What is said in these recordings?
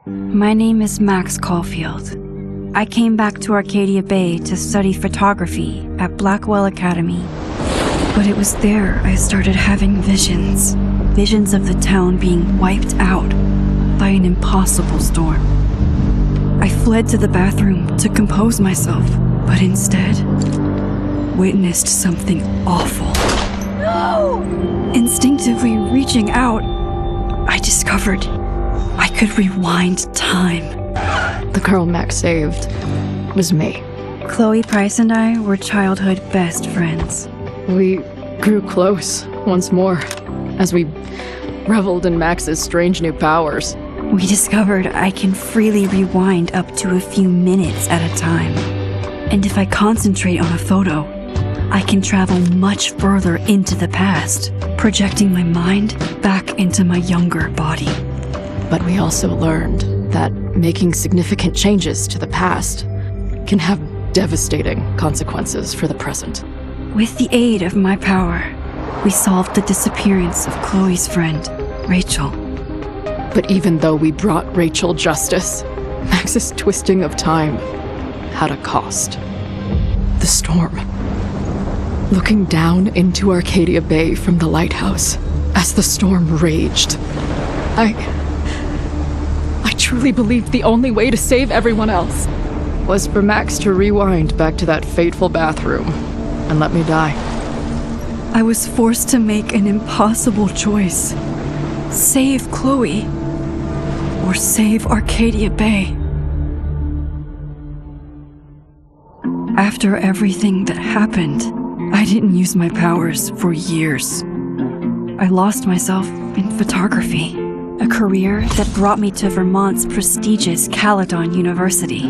My name is Max Caulfield. I came back to Arcadia Bay to study photography at Blackwell Academy. But it was there I started having visions. Visions of the town being wiped out by an impossible storm. I fled to the bathroom to compose myself, but instead witnessed something awful. No! Instinctively reaching out, I discovered I could rewind time. The girl Max saved was me. Chloe Price and I were childhood best friends. We grew close once more as we reveled in Max's strange new powers. We discovered I can freely rewind up to a few minutes at a time. And if I concentrate on a photo, I can travel much further into the past, projecting my mind back into my younger body. But we also learned that making significant changes to the past can have devastating consequences for the present. With the aid of my power, we solved the disappearance of Chloe's friend, Rachel. But even though we brought Rachel justice, Max's twisting of time had a cost. The storm. Looking down into Arcadia Bay from the lighthouse as the storm raged, I truly believed the only way to save everyone else was for Max to rewind back to that fateful bathroom and let me die. I was forced to make an impossible choice. Save Chloe, or save Arcadia Bay. After everything that happened, I didn't use my powers for years. I lost myself in photography, a career that brought me to Vermont's prestigious Caledon University,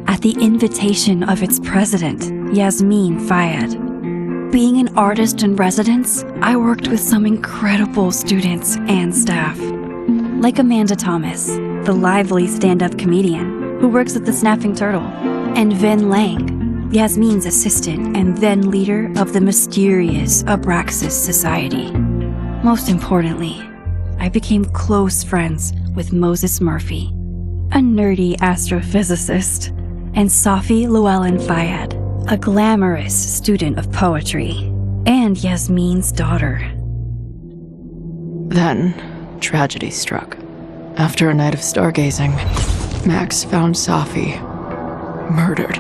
at the invitation of its president, Yasmin Fayed. Being an artist in residence, I worked with some incredible students and staff, like Amanda Thomas, the lively stand-up comedian who works at the Snapping Turtle, and Vin Lang, Yasmin's assistant and then leader of the mysterious Abraxas Society. Most importantly, I became close friends with Moses Murphy, a nerdy astrophysicist, and Safi Llewellyn Fayed, a glamorous student of poetry, and Yasmin's daughter. Then, tragedy struck. After a night of stargazing, Max found Safi murdered.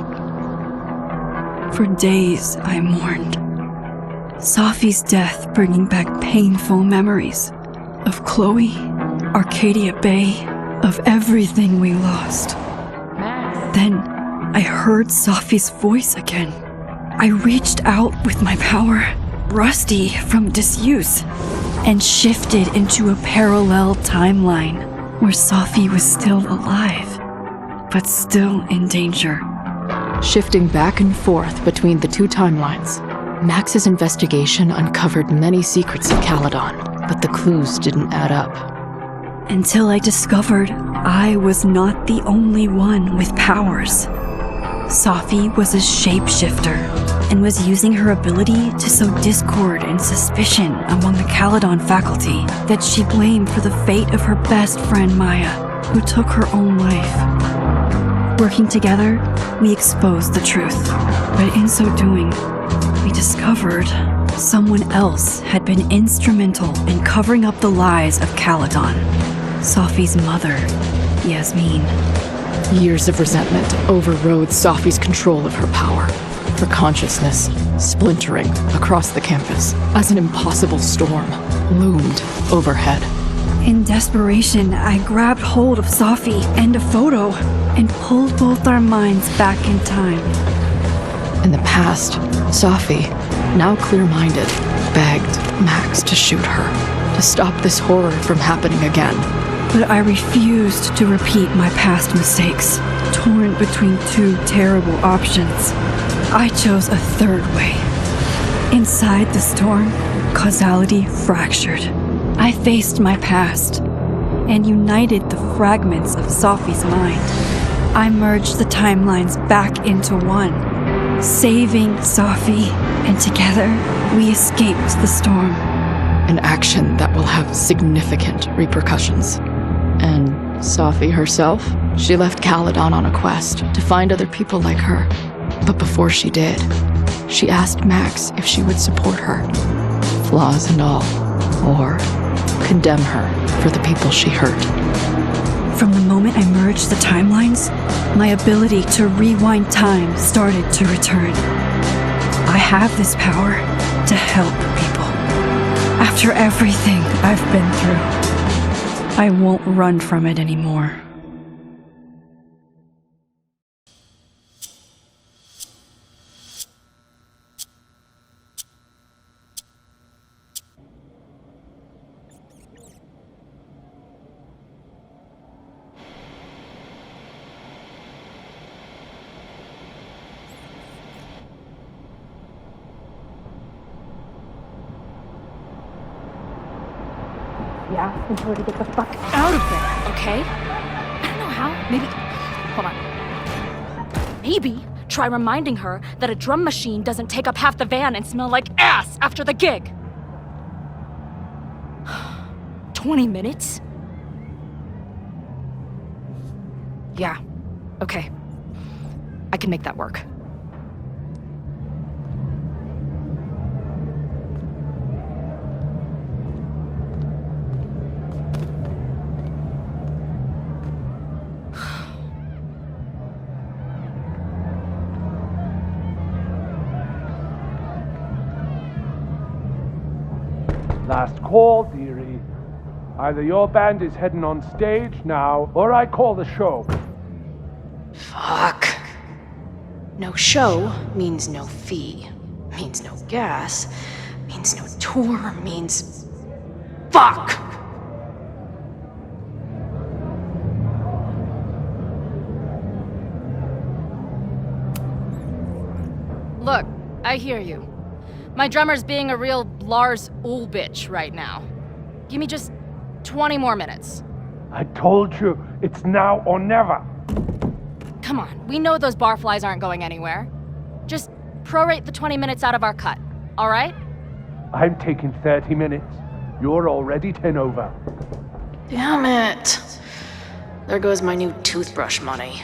For days, I mourned. Safi's death bringing back painful memories of Chloe, Arcadia Bay, of everything we lost. Then, I heard Safi's voice again. I reached out with my power, rusty from disuse, and shifted into a parallel timeline where Safi was still alive, but still in danger. Shifting back and forth between the two timelines, Max's investigation uncovered many secrets of Caledon, but the clues didn't add up. Until I discovered I was not the only one with powers. Safi was a shapeshifter and was using her ability to sow discord and suspicion among the Caledon faculty that she blamed for the fate of her best friend Maya, who took her own life. Working together, we exposed the truth, but in so doing, we discovered someone else had been instrumental in covering up the lies of Caledon. Safi's mother, Yasmin. Years of resentment overrode Safi's control of her power, her consciousness splintering across the campus as an impossible storm loomed overhead. In desperation, I grabbed hold of Safi and a photo and pulled both our minds back in time. In the past, Safi, now clear-minded, begged Max to shoot her, to stop this horror from happening again. But I refused to repeat my past mistakes, torn between two terrible options. I chose a third way. Inside the storm, causality fractured. I faced my past and united the fragments of Safi's mind. I merged the timelines back into one, saving Safi, and together we escaped the storm. An action that will have significant repercussions. And Safi herself, she left Caledon on a quest to find other people like her. But before she did, she asked Max if she would support her, flaws and all, or condemn her for the people she hurt. From the moment I merged the timelines, my ability to rewind time started to return. I have this power to help people. After everything I've been through, I won't run from it anymore. Yeah, and tell her to get the fuck out of there, okay? I don't know how. Maybe. Hold on. Maybe try reminding her that a drum machine doesn't take up half the van and smell like ass after the gig. 20 minutes? Yeah, okay. I can make that work. Last call, dearie. Either your band is heading on stage now, or I call the show. Fuck. No show means no fee, means no gas, means no tour, means... Fuck! Look, I hear you. My drummer's being a real Lars Ulrich right now. Give me just 20 more minutes. I told you, it's now or never. Come on, we know those barflies aren't going anywhere. Just prorate the 20 minutes out of our cut, all right? I'm taking 30 minutes. You're already 10 over. Damn it. There goes my new toothbrush money.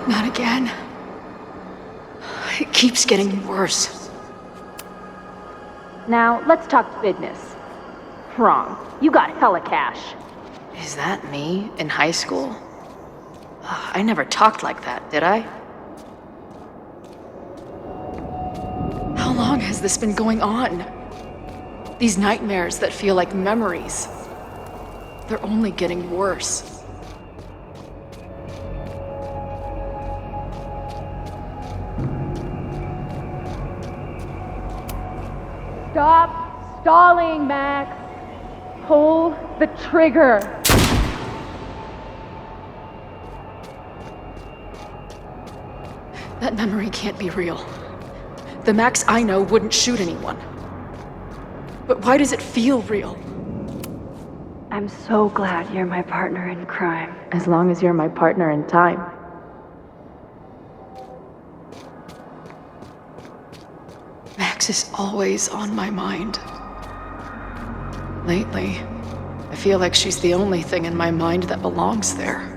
Not again. It keeps getting worse. Now, let's talk business. Wrong. You got hella cash. Is that me in high school? Ugh, I never talked like that, did I? How long has this been going on? These nightmares that feel like memories. They're only getting worse. Stop stalling, Max. Pull the trigger. That memory can't be real. The Max I know wouldn't shoot anyone. But why does it feel real? I'm so glad you're my partner in crime. As long as you're my partner in time. Max is always on my mind. Lately, I feel like she's the only thing in my mind that belongs there.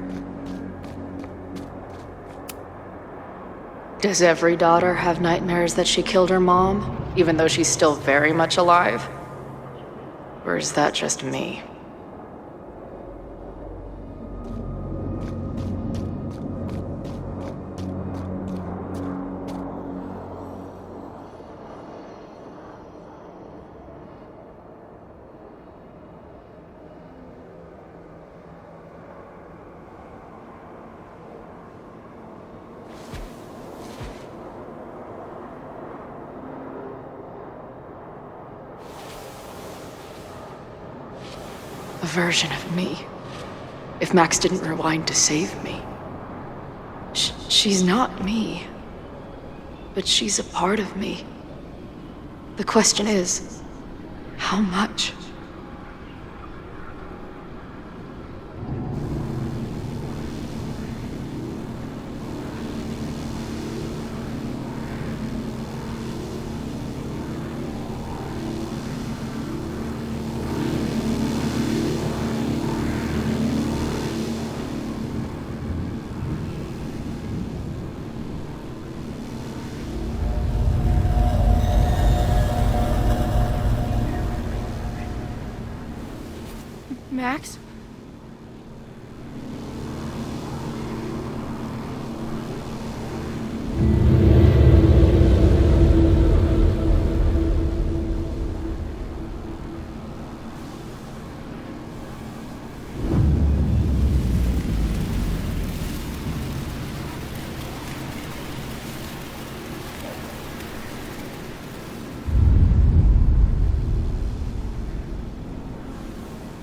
Does every daughter have nightmares that she killed her mom, even though she's still very much alive? Or is that just me? a version of me. If Max didn't rewind to save me. She's not me. But she's a part of me. The question is, how much? Max?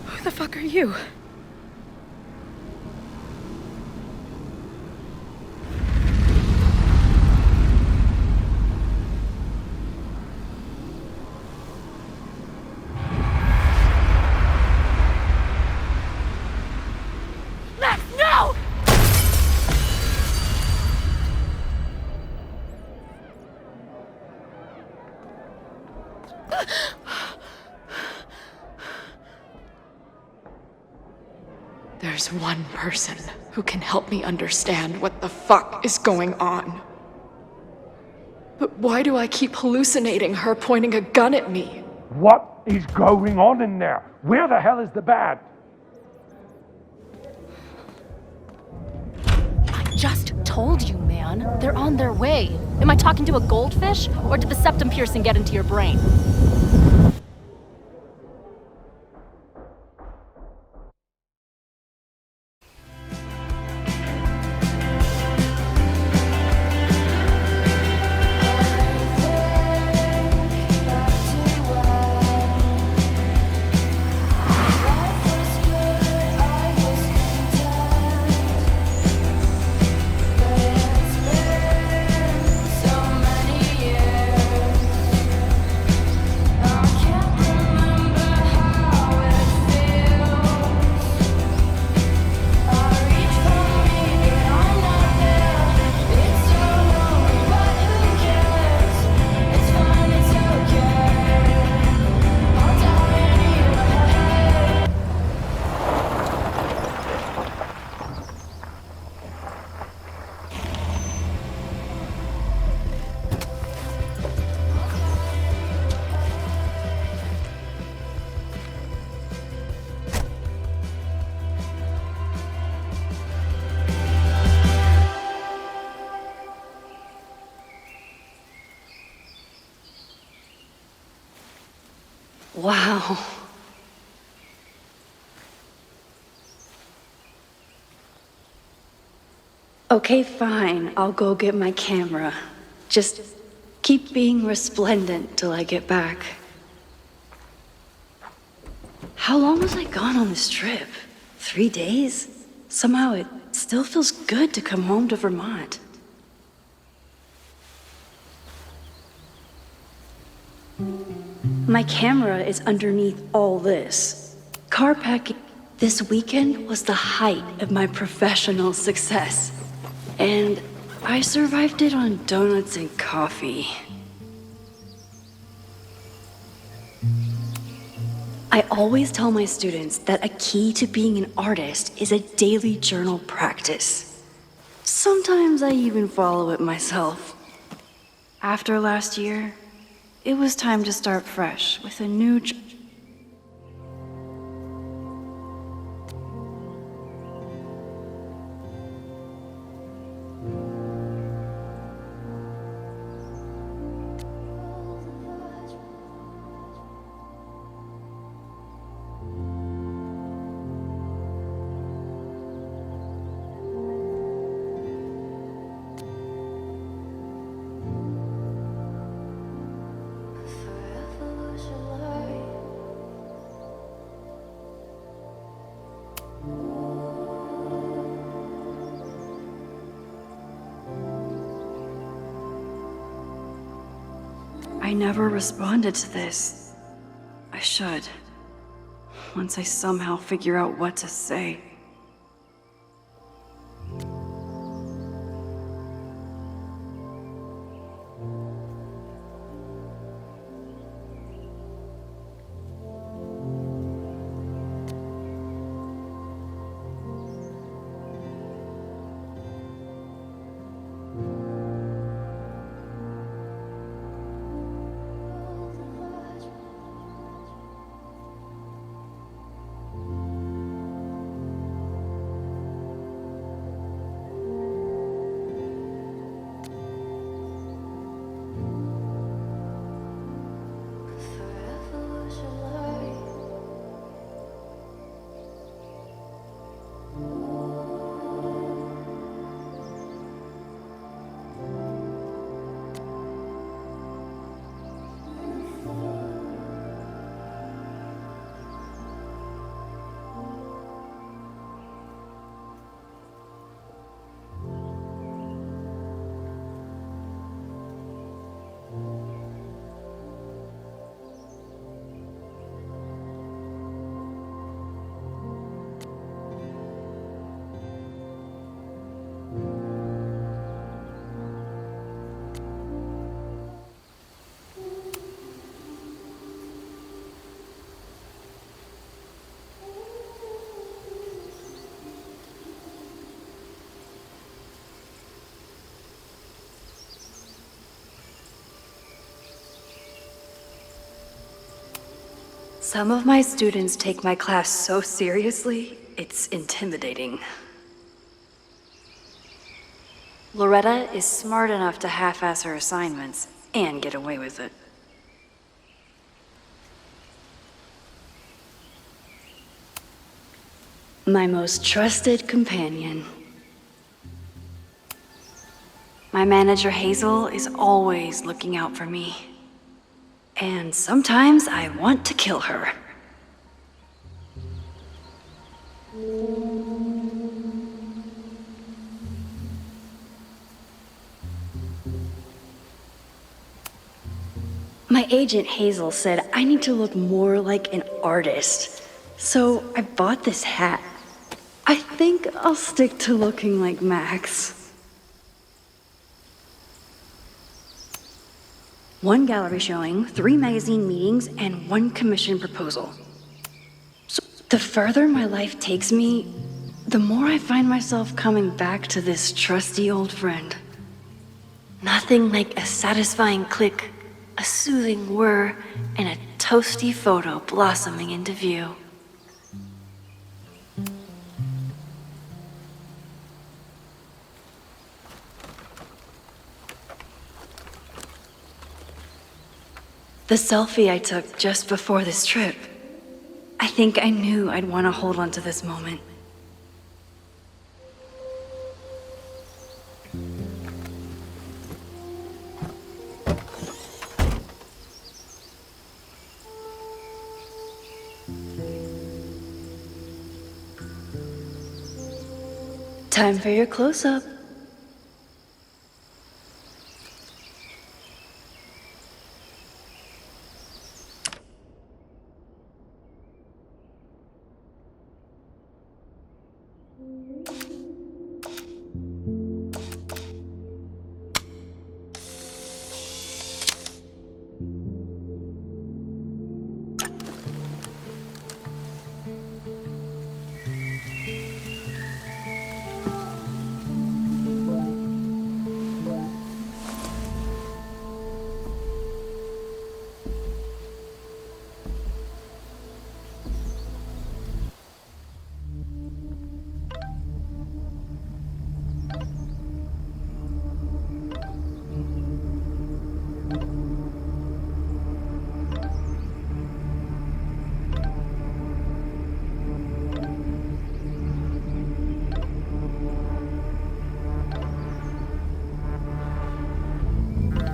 Who the fuck are you? Max, no! There's one person who can help me understand what the fuck is going on. But why do I keep hallucinating her pointing a gun at me? What is going on in there? Where the hell is the band? I just told you, man. They're on their way. Am I talking to a goldfish? Or did the septum piercing get into your brain? Wow. Okay, fine. I'll go get my camera. Just keep being resplendent till I get back. How long was I gone on this trip? 3 days? Somehow it still feels good to come home to Vermont. My camera is underneath all this. Car packing this weekend was the height of my professional success. And I survived it on donuts and coffee. I always tell my students that a key to being an artist is a daily journal practice. Sometimes I even follow it myself. After last year, it was time to start fresh with a new I never responded to this. I should. Once I somehow figure out what to say. Some of my students take my class so seriously, it's intimidating. Loretta is smart enough to half-ass her assignments and get away with it. My most trusted companion. My manager Hazel is always looking out for me. And sometimes I want to kill her. My agent Hazel said I need to look more like an artist. So I bought this hat. I think I'll stick to looking like Max. One gallery showing, 3 magazine meetings, and 1 commission proposal. So the further my life takes me, the more I find myself coming back to this trusty old friend. Nothing like a satisfying click, a soothing whir, and a toasty photo blossoming into view. The selfie I took just before this trip. I think I knew I'd want to hold on to this moment. Time for your close-up.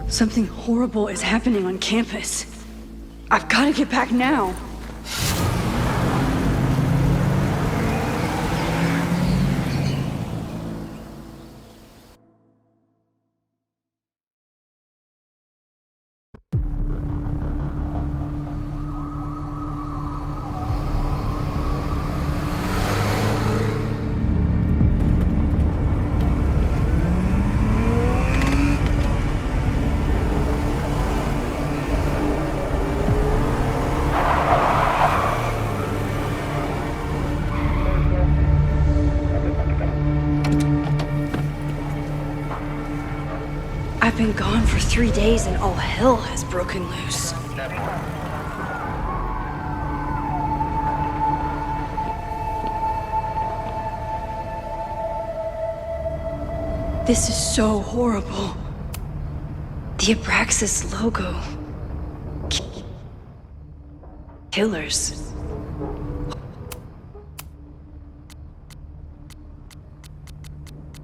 Something horrible is happening on campus. I've got to get back now. I'm gone for 3 days and all hell has broken loose. This is so horrible. The Abraxas logo. Killers.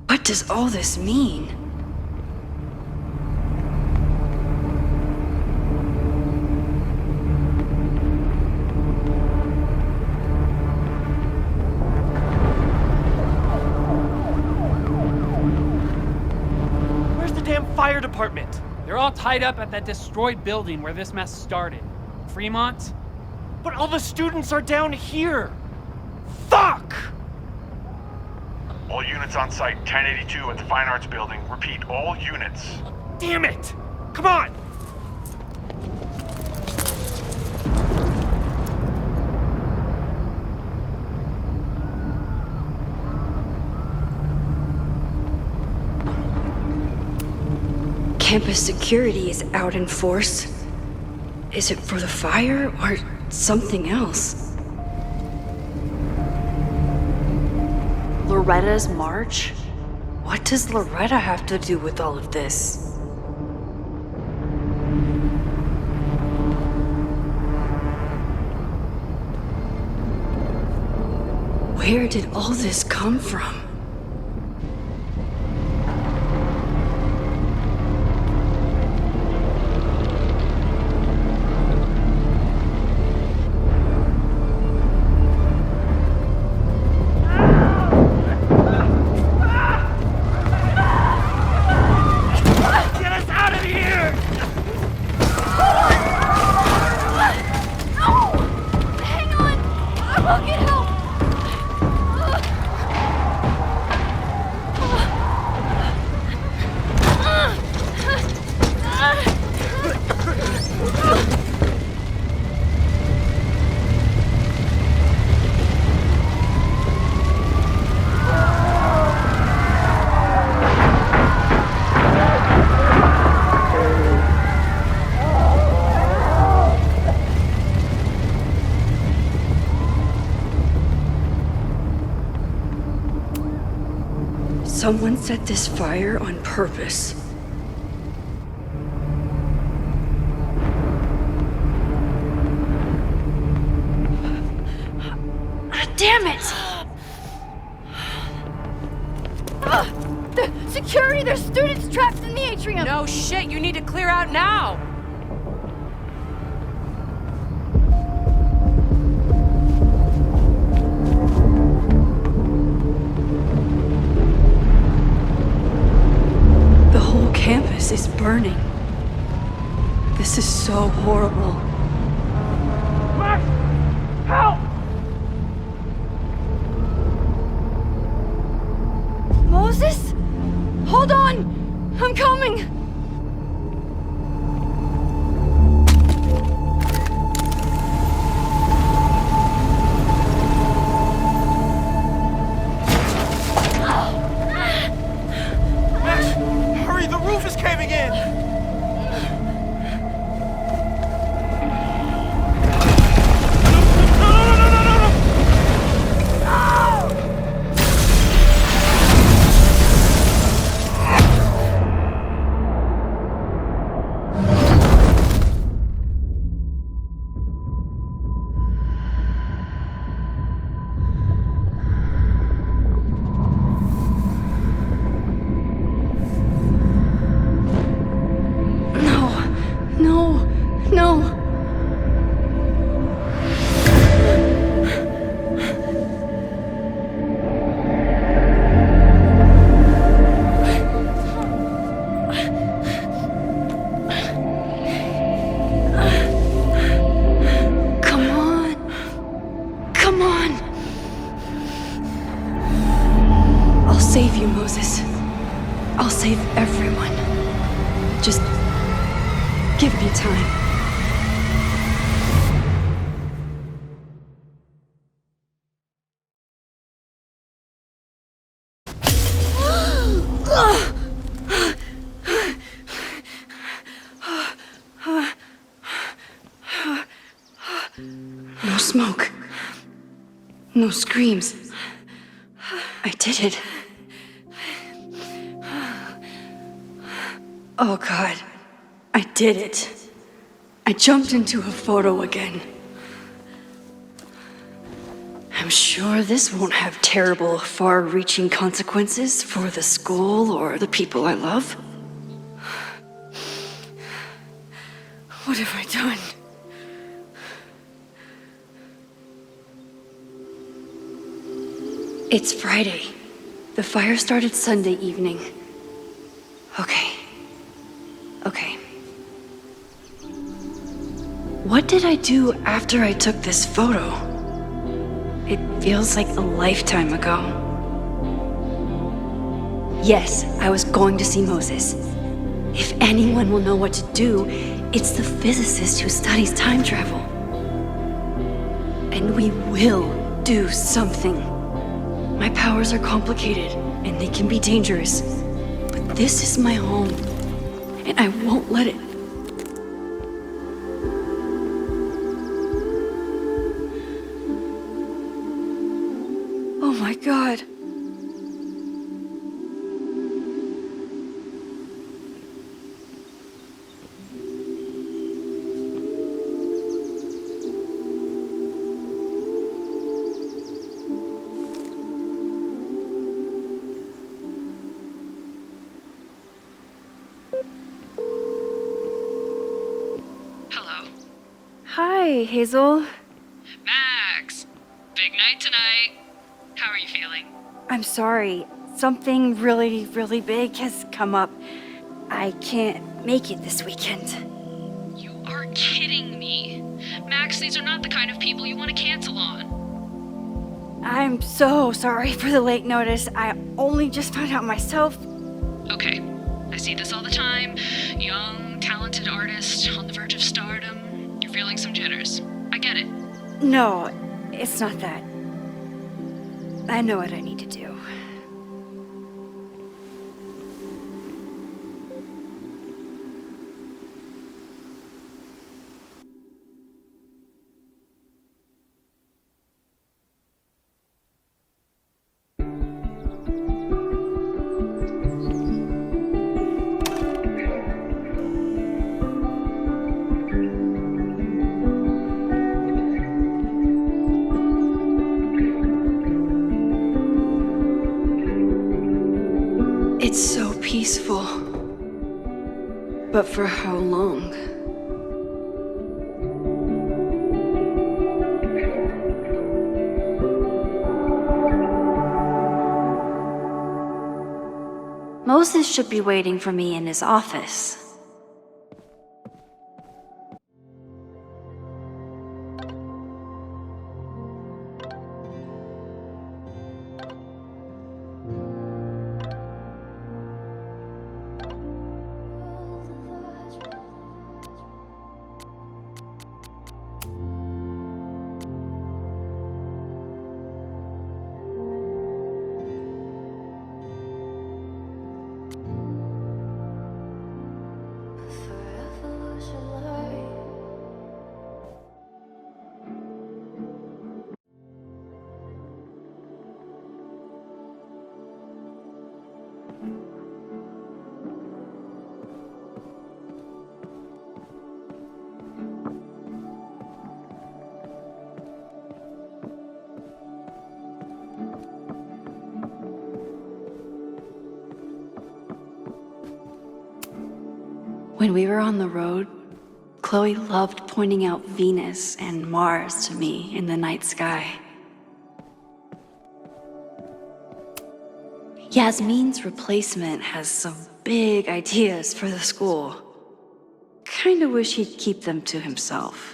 What does all this mean? Where's the damn fire department? They're all tied up at that destroyed building where this mess started. Fremont? But all the students are down here! Fuck! All units on site, 1082 at the Fine Arts Building. Repeat, all units. Damn it! Come on! Campus security is out in force. Is it for the fire or something else? Loretta's march? What does Loretta have to do with all of this? Where did all this come from? Get us out of here! Hang on! I will get help! Someone set this fire on purpose. Damn it! The security! There's students trapped in the atrium! No shit, you need to clear out now! The whole campus is burning. This is so horrible. Max! Help! Moses? Hold on! I'm coming! Max, hurry, the roof is caving in! No. Come on. Come on. I'll save you, Moses. I'll save everyone. Just give me time. No smoke. No screams. I did it. Oh God, I did it. I jumped into a photo again. I'm sure this won't have terrible, far-reaching consequences for the school or the people I love. What have I done? It's Friday. The fire started Sunday evening. Okay. What did I do after I took this photo? It feels like a lifetime ago. Yes, I was going to see Moses. If anyone will know what to do, it's the physicist who studies time travel. And we will do something. My powers are complicated, and they can be dangerous. But this is my home, and I won't let it. Oh my God. Hello. Hi, Hazel. Max! Big night tonight. How are you feeling? I'm sorry. Something really, really big has come up. I can't make it this weekend. You are kidding me. Max, these are not the kind of people you want to cancel on. I'm so sorry for the late notice. I only just found out myself. Okay, I see this all the time. Young, talented artist on the verge of stardom. You're feeling some jitters. I get it. No, it's not that. I know what I need to do. It's so peaceful. But for how long? Moses should be waiting for me in his office. When we were on the road, Chloe loved pointing out Venus and Mars to me in the night sky. Yasmin's replacement has some big ideas for the school. Kinda wish he'd keep them to himself.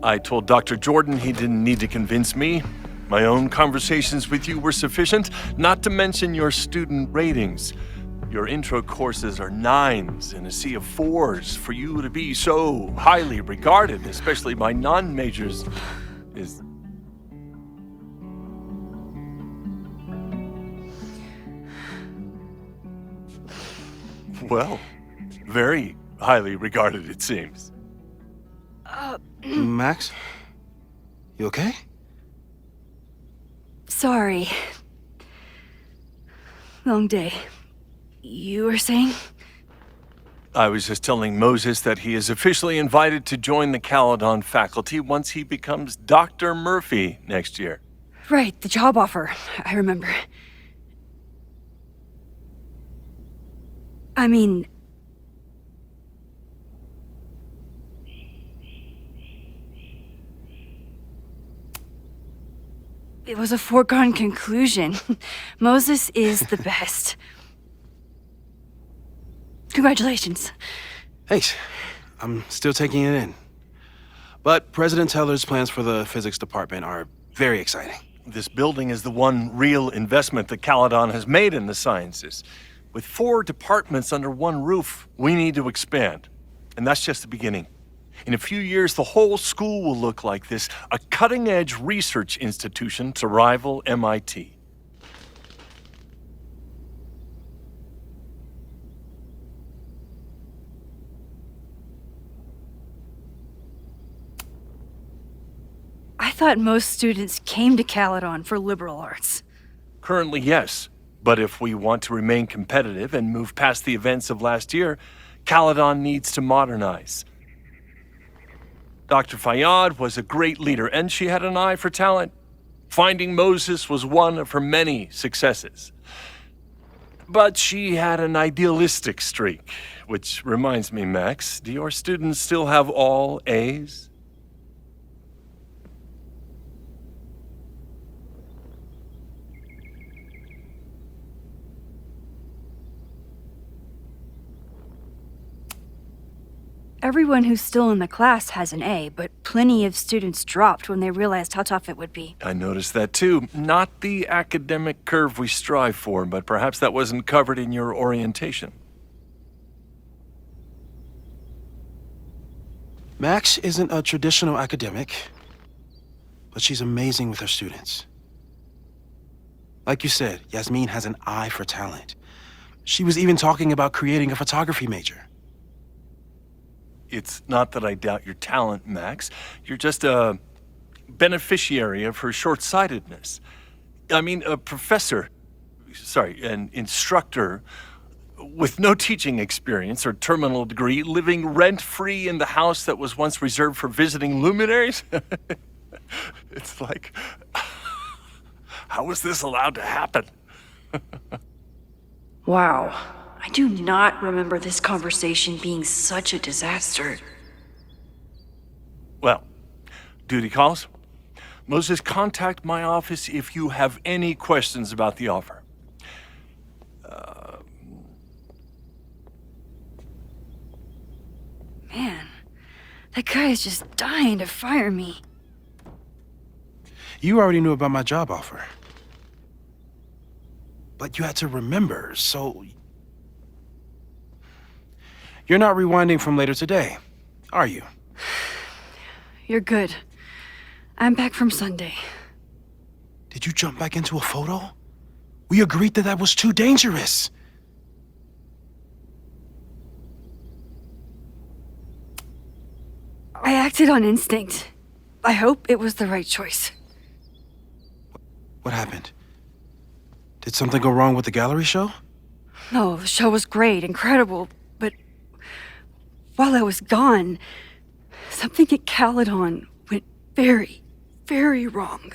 I told Dr. Jordan he didn't need to convince me. My own conversations with you were sufficient, not to mention your student ratings. Your intro courses are 9s in a sea of 4s. For you to be so highly regarded, especially by non-majors, is Well, very highly regarded, it seems. Max? You okay? Sorry. Long day. You were saying? I was just telling Moses that he is officially invited to join the Caledon faculty once he becomes Dr. Murphy next year. Right, the job offer. I remember. I mean... It was a foregone conclusion. Moses is the best. Congratulations. Thanks. I'm still taking it in. But President Teller's plans for the physics department are very exciting. This building is the one real investment that Caledon has made in the sciences. With 4 departments under one roof, we need to expand. And that's just the beginning. In a few years, the whole school will look like this, a cutting-edge research institution to rival MIT. I thought most students came to Caledon for liberal arts. Currently, yes. But if we want to remain competitive and move past the events of last year, Caledon needs to modernize. Dr. Fayyad was a great leader, and she had an eye for talent. Finding Moses was one of her many successes. But she had an idealistic streak, which reminds me, Max, do your students still have all A's? Everyone who's still in the class has an A, but plenty of students dropped when they realized how tough it would be. I noticed that too. Not the academic curve we strive for, but perhaps that wasn't covered in your orientation. Max isn't a traditional academic, but she's amazing with her students. Like you said, Yasmin has an eye for talent. She was even talking about creating a photography major. It's not that I doubt your talent, Max. You're just a beneficiary of her short-sightedness. I mean, an instructor with no teaching experience or terminal degree, living rent-free in the house that was once reserved for visiting luminaries? It's like, how was this allowed to happen? Wow. I do not remember this conversation being such a disaster. Well, duty calls. Moses, contact my office if you have any questions about the offer. Man, that guy is just dying to fire me. You already knew about my job offer. But you had to remember, so... You're not rewinding from later today, are you? You're good. I'm back from Sunday. Did you jump back into a photo? We agreed that that was too dangerous. I acted on instinct. I hope it was the right choice. What happened? Did something go wrong with the gallery show? No, the show was great, incredible, but while I was gone, something at Caledon went very, very wrong.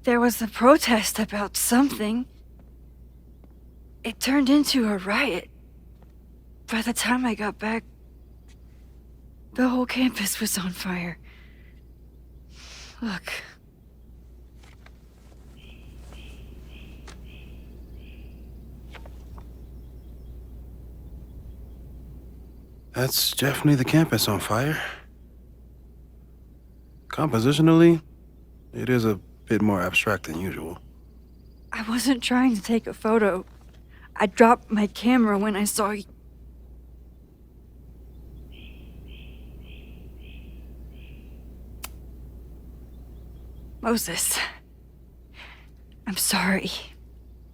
There was a protest about something. It turned into a riot. By the time I got back, the whole campus was on fire. Look. That's definitely the campus on fire. Compositionally, it is a bit more abstract than usual. I wasn't trying to take a photo. I dropped my camera when I saw you. Moses, I'm sorry,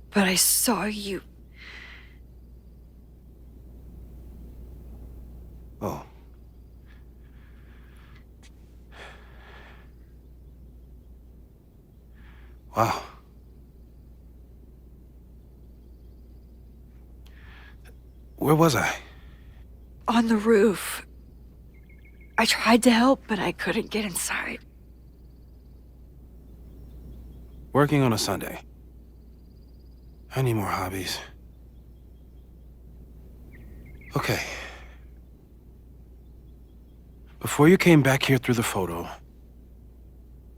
but I saw you. Oh. Wow. Where was I? On the roof. I tried to help, but I couldn't get inside. Working on a Sunday. I need more hobbies. Okay. Before you came back here through the photo,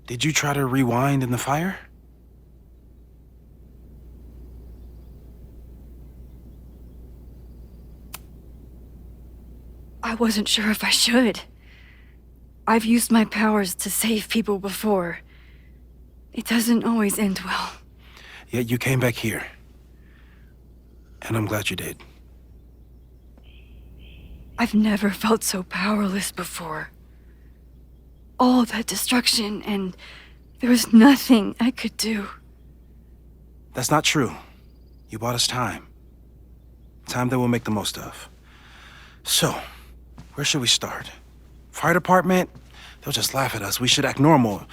did you try to rewind in the fire? I wasn't sure if I should. I've used my powers to save people before. It doesn't always end well. Yet you came back here. And I'm glad you did. I've never felt so powerless before. All that destruction, and there was nothing I could do. That's not true. You bought us time. Time that we'll make the most of. So, where should we start? Fire department? They'll just laugh at us. We should act normal.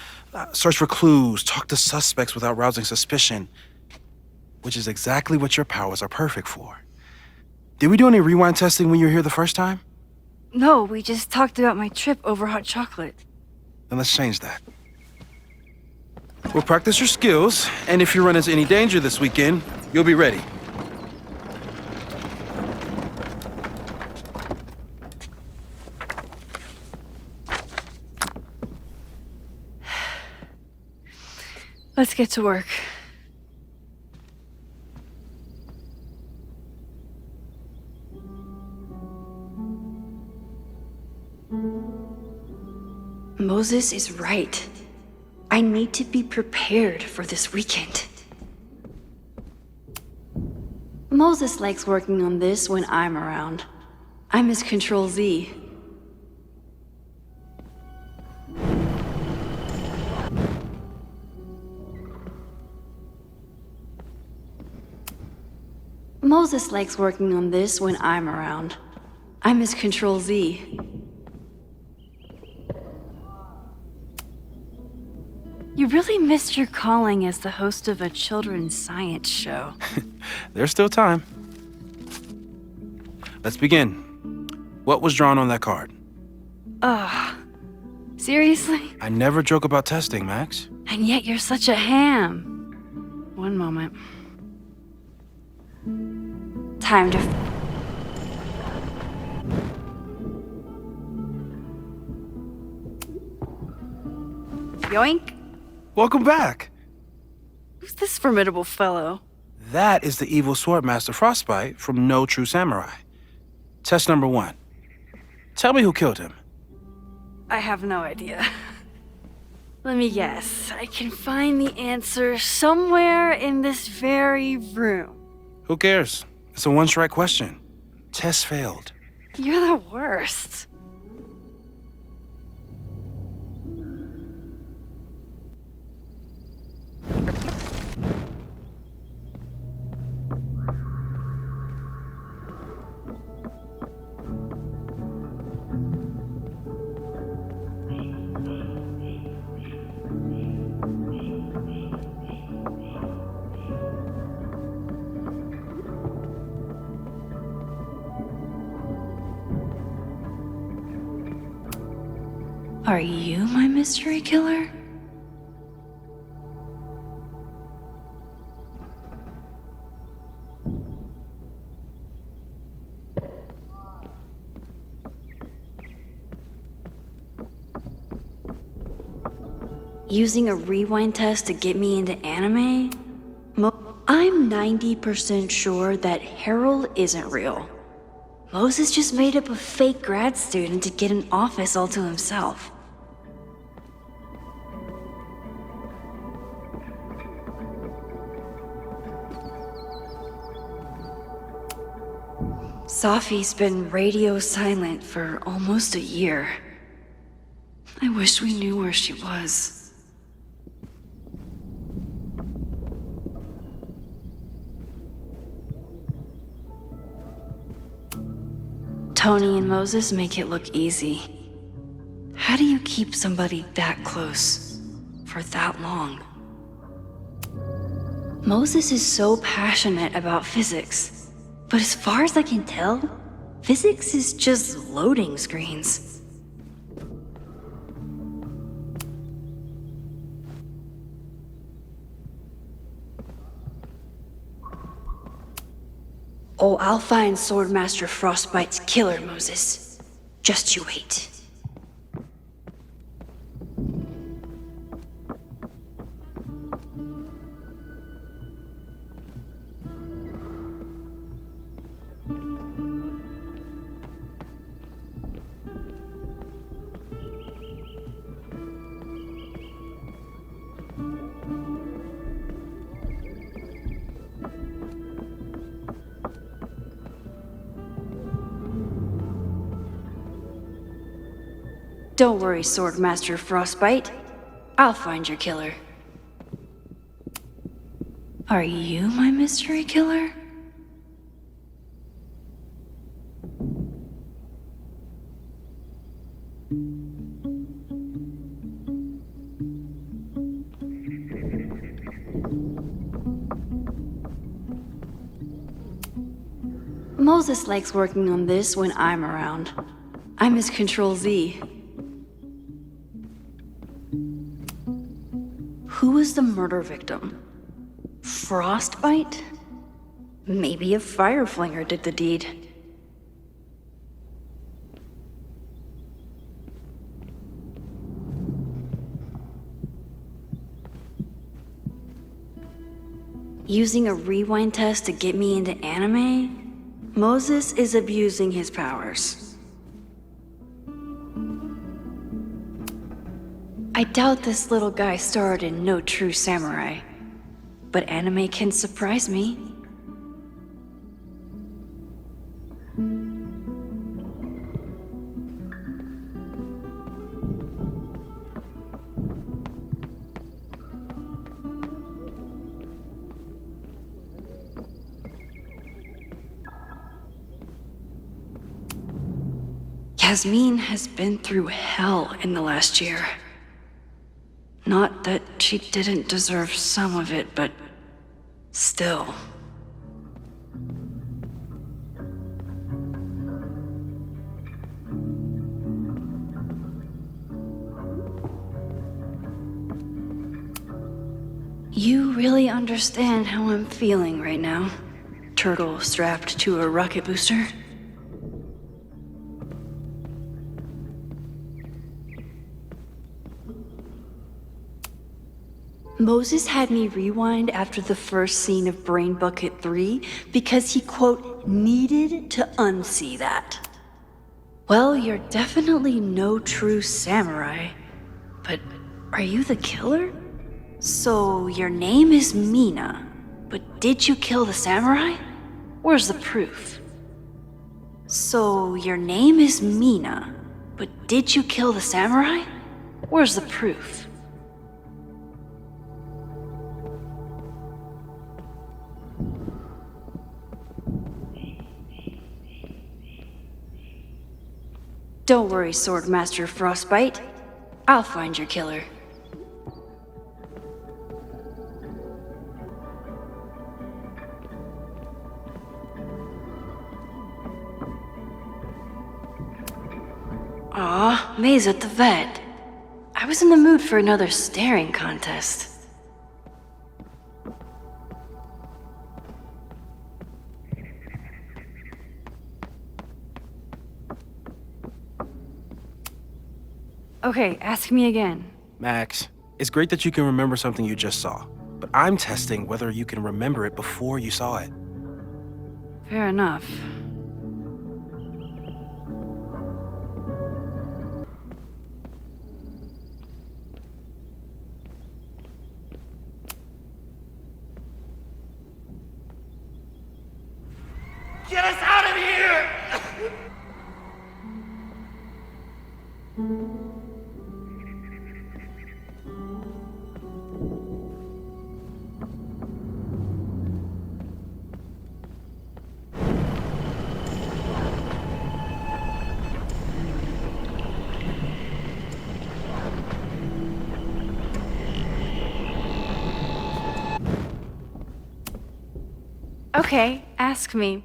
Search for clues, talk to suspects without rousing suspicion. Which is exactly what your powers are perfect for. Did we do any rewind testing when you were here the first time? No, we just talked about my trip over hot chocolate. Then let's change that. We'll practice your skills, and if you run into any danger this weekend, you'll be ready. Let's get to work. Moses is right. I need to be prepared for this weekend. Moses likes working on this when I'm around. I'm his Control-Z. Moses likes working on this when I'm around. I'm his Control-Z. You really missed your calling as the host of a children's science show. There's still time. Let's begin. What was drawn on that card? Seriously? I never joke about testing, Max. And yet you're such a ham. One moment. Time to... Yoink. Welcome back. Who's this formidable fellow? That is the evil Swordmaster Frostbite from No True Samurai. Test number 1. Tell me who killed him. I have no idea. Let me guess. I can find the answer somewhere in this very room. Who cares? It's a one-strike question. Test failed. You're the worst. Are you my mystery killer? Using a rewind test to get me into anime? I'm 90% sure that Harold isn't real. Moses just made up a fake grad student to get an office all to himself. Safi's been radio silent for almost a year. I wish we knew where she was. Tony and Moses make it look easy. How do you keep somebody that close for that long? Moses is so passionate about physics, but as far as I can tell, physics is just loading screens. Oh, I'll find Swordmaster Frostbite's killer, Moses. Just you wait. Don't worry, Swordmaster Frostbite. I'll find your killer. Are you my mystery killer? Moses likes working on this when I'm around. I'm his Control-Z. Who was the murder victim? Frostbite? Maybe a Fireflinger did the deed. Using a rewind test to get me into anime? Moses is abusing his powers. I doubt this little guy starred in No True Samurai, but anime can surprise me. Yasmin has been through hell in the last year. Not that she didn't deserve some of it, but still. You really understand how I'm feeling right now, turtle strapped to a rocket booster? Moses had me rewind after the first scene of Brain Bucket 3 because he, quote, needed to unsee that. Well, you're definitely no true samurai, but are you the killer? So your name is Mina, but did you kill the samurai? Where's the proof? So your name is Mina, but did you kill the samurai? Where's the proof? Don't worry, Swordmaster Frostbite. I'll find your killer. Aw, May's at the vet. I was in the mood for another staring contest. Okay, ask me again. Max, it's great that you can remember something you just saw, but I'm testing whether you can remember it before you saw it. Fair enough. Get us out of here! Okay, ask me.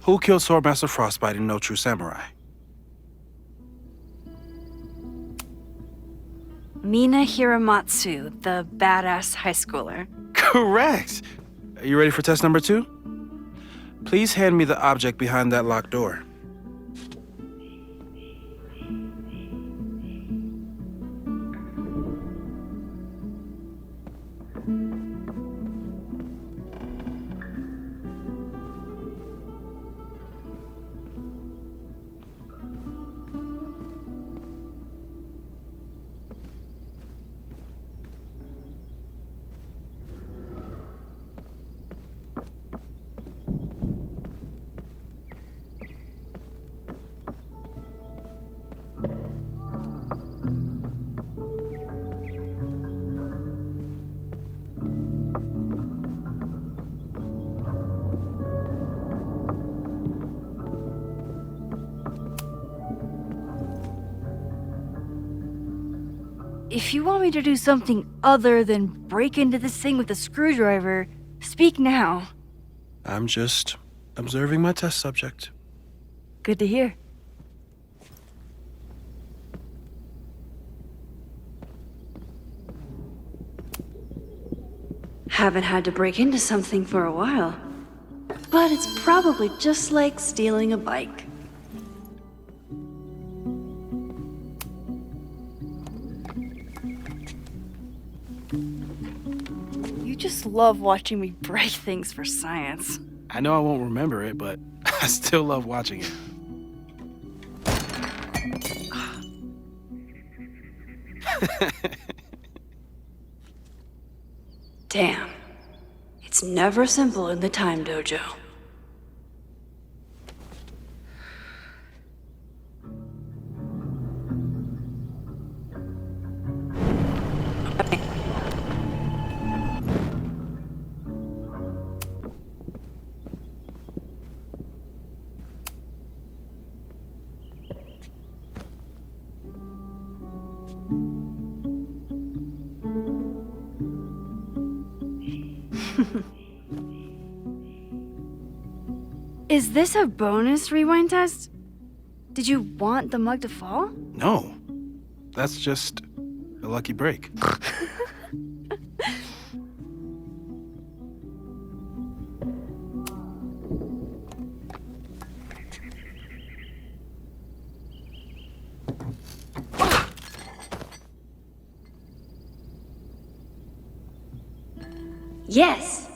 Who killed Swordmaster Frostbite in No True Samurai? Mina Hiramatsu, the badass high schooler. Correct! Are you ready for test number 2? Please hand me the object behind that locked door. If you want me to do something other than break into this thing with a screwdriver, speak now. I'm just observing my test subject. Good to hear. Haven't had to break into something for a while. But it's probably just like stealing a bike. You just love watching me break things for science. I know I won't remember it, but I still love watching it. Damn. It's never simple in the time dojo. Is this a bonus rewind test? Did you want the mug to fall? No. That's just a lucky break. Yes.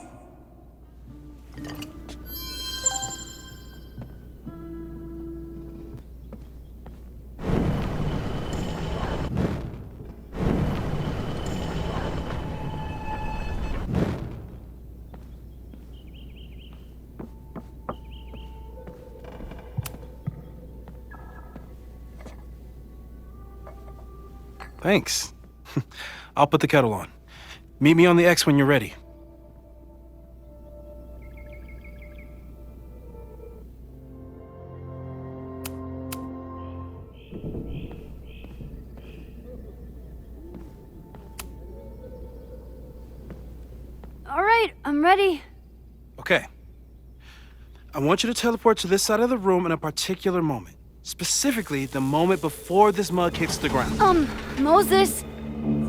Thanks. I'll put the kettle on. Meet me on the X when you're ready. All right, I'm ready. Okay. I want you to teleport to this side of the room in a particular moment. Specifically, the moment before this mug hits the ground. Moses!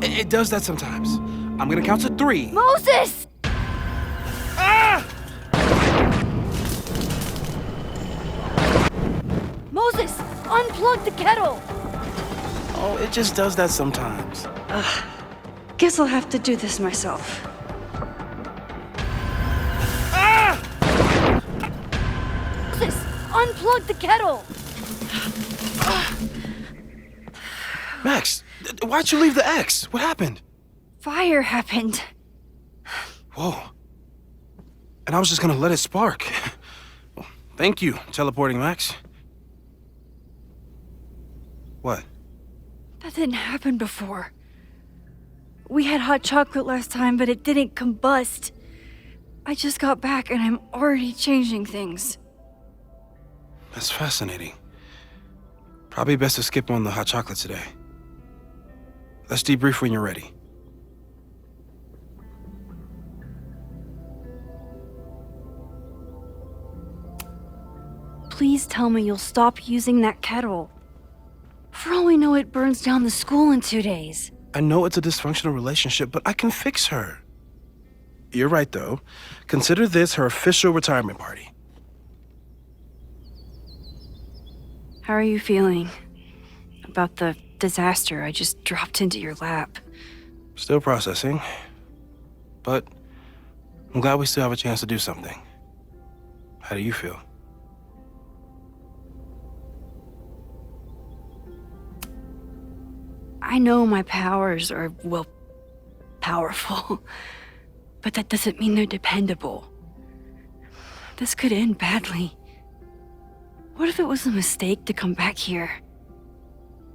It does that sometimes. I'm gonna count to 3. Moses! Ah! Moses! Unplug the kettle! Oh, it just does that sometimes. Guess I'll have to do this myself. Ah! Moses! Unplug the kettle! Max, why'd you leave the X? What happened? Fire happened. Whoa. And I was just gonna let it spark. Well, thank you, teleporting Max. What? That didn't happen before. We had hot chocolate last time, but it didn't combust. I just got back and I'm already changing things. That's fascinating. Probably best to skip on the hot chocolate today. Let's debrief when you're ready. please tell me you'll stop using that kettle. For all we know, it burns down the school in 2 days. I know it's a dysfunctional relationship, but I can fix her. You're right, though. Consider this her official retirement party. How are you feeling about the disaster I just dropped into your lap? Still processing. But I'm glad we still have a chance to do something. How do you feel? I know my powers are, well, powerful. But that doesn't mean they're dependable. This could end badly. What if it was a mistake to come back here?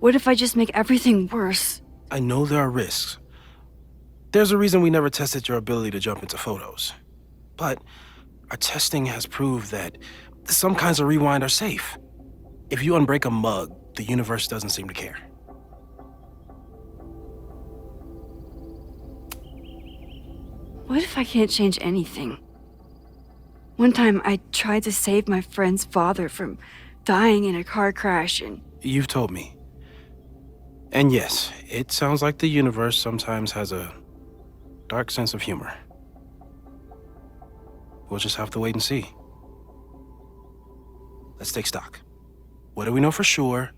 What if I just make everything worse? I know there are risks. There's a reason we never tested your ability to jump into photos. But our testing has proved that some kinds of rewind are safe. If you unbreak a mug, the universe doesn't seem to care. What if I can't change anything? One time I tried to save my friend's father from dying in a car crash and... You've told me. And yes, it sounds like the universe sometimes has a dark sense of humor. We'll just have to wait and see. Let's take stock. What do we know for sure?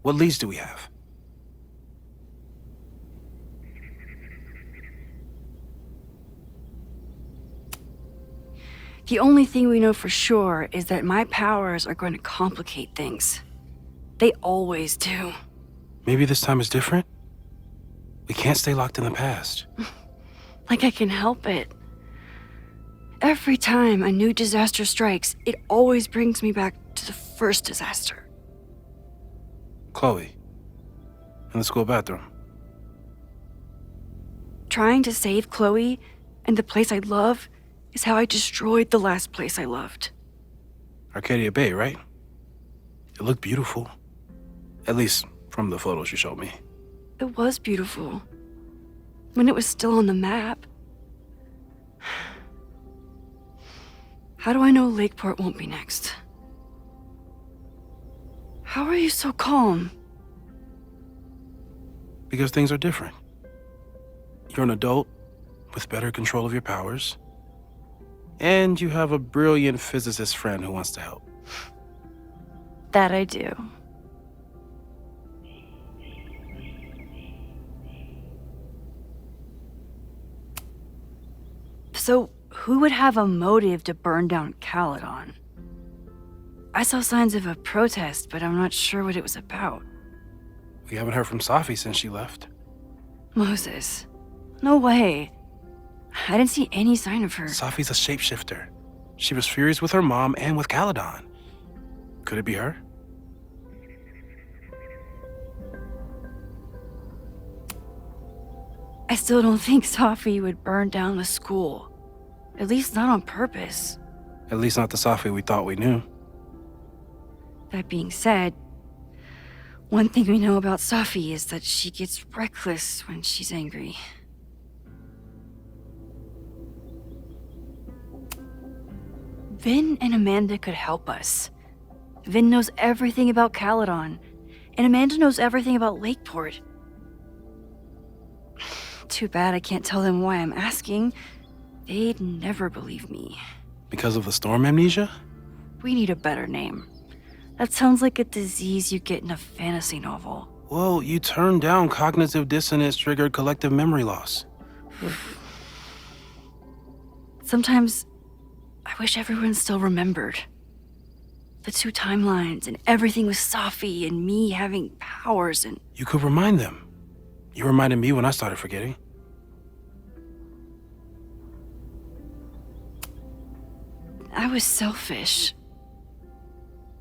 What leads do we have? The only thing we know for sure is that my powers are going to complicate things. They always do. Maybe this time is different? We can't stay locked in the past. Like I can help it. Every time a new disaster strikes, it always brings me back to the first disaster. Chloe, in the school bathroom. Trying to save Chloe and the place I love is how I destroyed the last place I loved. Arcadia Bay, right? It looked beautiful. At least from the photos you showed me. It was beautiful. When it was still on the map. How do I know Lakeport won't be next? How are you so calm? Because things are different. You're an adult with better control of your powers. And you have a brilliant physicist friend who wants to help. That I do. So, who would have a motive to burn down Caledon? I saw signs of a protest, but I'm not sure what it was about. We haven't heard from Safi since she left. Moses. No way. I didn't see any sign of her. Safi's a shapeshifter. She was furious with her mom and with Caledon. Could it be her? I still don't think Safi would burn down the school. At least not on purpose. At least not the Safi we thought we knew. That being said, one thing we know about Safi is that she gets reckless when she's angry. Vin and Amanda could help us. Vin knows everything about Caledon, and Amanda knows everything about Lakeport. Too bad I can't tell them why I'm asking. They'd never believe me. Because of the storm amnesia? We need a better name. That sounds like a disease you get in a fantasy novel. Well, you turned down cognitive dissonance triggered collective memory loss. Sometimes I wish everyone still remembered. The two timelines and everything with Safi and me having powers and... You could remind them. You reminded me when I started forgetting. I was selfish.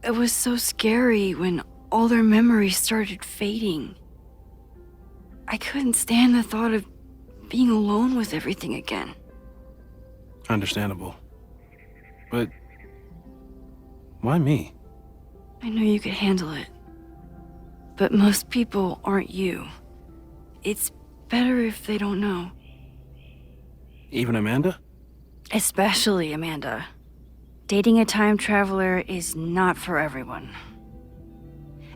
It was so scary when all their memories started fading. I couldn't stand the thought of being alone with everything again. Understandable. But why me? I knew you could handle it. But most people aren't you. It's better if they don't know. Even Amanda? Especially Amanda. Dating a time traveler is not for everyone.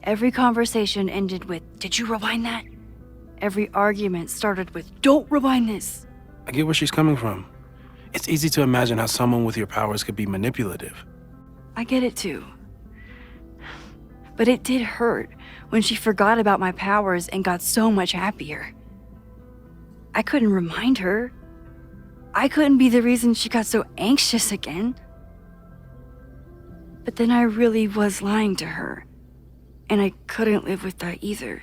Every conversation ended with, "Did you rewind that?" Every argument started with, "Don't rewind this." I get where she's coming from. It's easy to imagine how someone with your powers could be manipulative. I get it too. But it did hurt when she forgot about my powers and got so much happier. I couldn't remind her. I couldn't be the reason she got so anxious again. But then I really was lying to her, and I couldn't live with that either.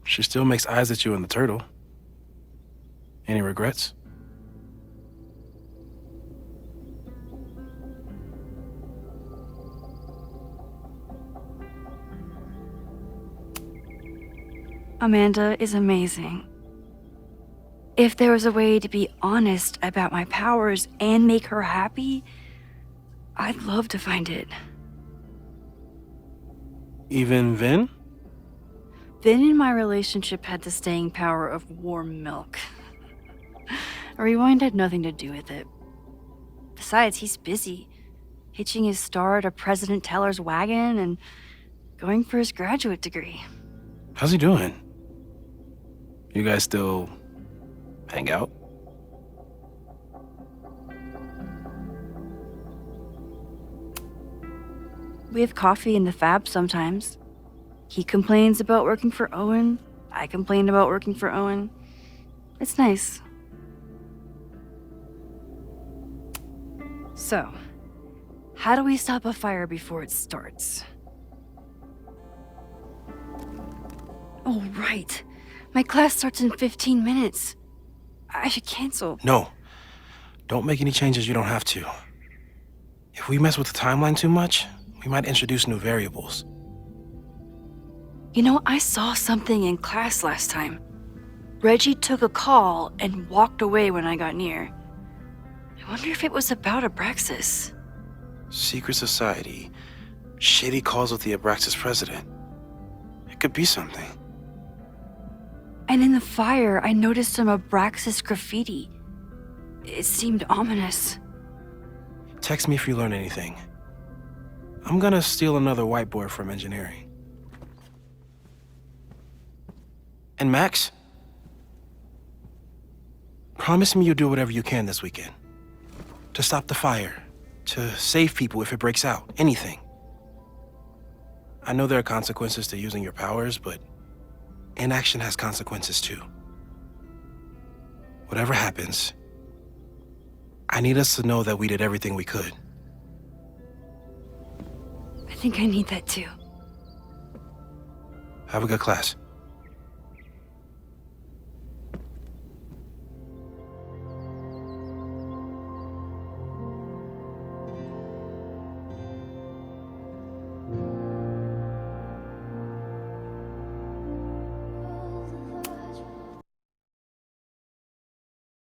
She still makes eyes at you and the turtle. Any regrets? Amanda is amazing. If there was a way to be honest about my powers and make her happy, I'd love to find it. Even Vin? Vin in my relationship had the staying power of warm milk. A rewind had nothing to do with it. Besides, he's busy, hitching his star to President Teller's wagon and going for his graduate degree. How's he doing? You guys still hang out? We have coffee in the Fab sometimes. He complains about working for Owen. I complain about working for Owen. It's nice. So, how do we stop a fire before it starts? Oh, right. My class starts in 15 minutes. I should cancel. No. Don't make any changes you don't have to. If we mess with the timeline too much, we might introduce new variables. You know, I saw something in class last time. Reggie took a call and walked away when I got near. I wonder if it was about Abraxas. Secret society. Shady calls with the Abraxas president. It could be something. And in the fire, I noticed some Abraxas graffiti. It seemed ominous. Text me if you learn anything. I'm gonna steal another whiteboard from engineering. And Max? Promise me you'll do whatever you can this weekend. To stop the fire. To save people if it breaks out. Anything. I know there are consequences to using your powers, but inaction has consequences too. Whatever happens, I need us to know that we did everything we could. I think I need that too. Have a good class.